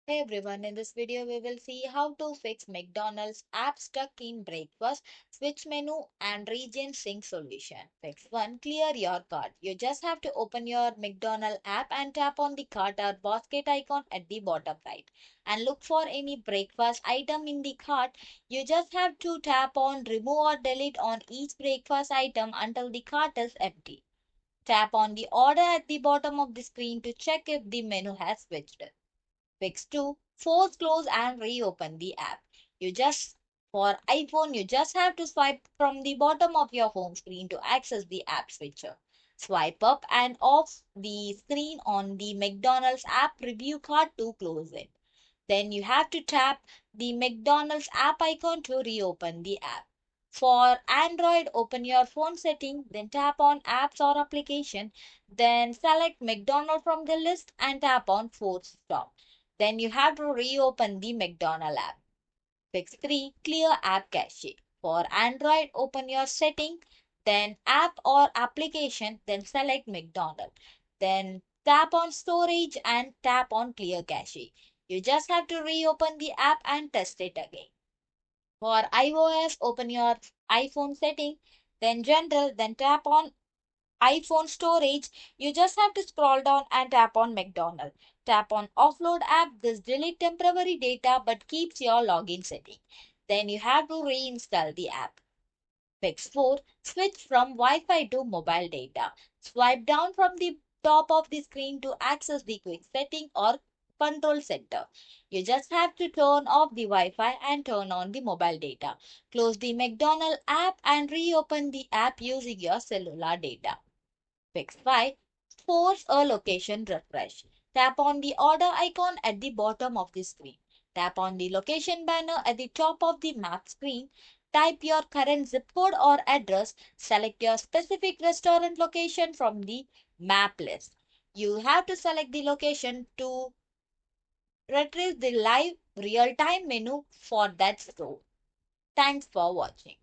Hey everyone, in this video we will see how to fix McDonald's app stuck in breakfast, switch menu and region sync solution. Fix 1. Clear your cart. You just have to open your McDonald's app and tap on the cart or basket icon at the bottom right and look for any breakfast item in the cart. You just have to tap on remove or delete on each breakfast item until the cart is empty. Tap on the order at the bottom of the screen to check if the menu has switched. Fix 2. Force close and reopen the app. For iPhone, you just have to swipe from the bottom of your home screen to access the app switcher. Swipe up and off the screen on the McDonald's app review card to close it. Then you have to tap the McDonald's app icon to reopen the app. For Android, open your phone setting, then tap on apps or application, then select McDonald's from the list and tap on force stop. Then you have to reopen the McDonald's app. Fix 3. Clear app cache. For Android, open your setting, then app or application, then select McDonald's. Then tap on storage and tap on clear cache. You just have to reopen the app and test it again. For iOS, open your iPhone setting, then general, then tap on iPhone storage. You just have to scroll down and tap on McDonald's. Tap on offload app. This delete temporary data but keeps your login setting. Then you have to reinstall the app. Fix 4. Switch from Wi-Fi to mobile data. Swipe down from the top of the screen to access the quick setting or control center. You just have to turn off the Wi-Fi and turn on the mobile data. Close the McDonald's app and reopen the app using your cellular data. Fix 5. Force a location refresh. Tap on the order icon at the bottom of the screen. Tap on the location banner at the top of the map screen. Type your current zip code or address. Select your specific restaurant location from the map list. You have to select the location to retrieve the live real-time menu for that store. Thanks for watching.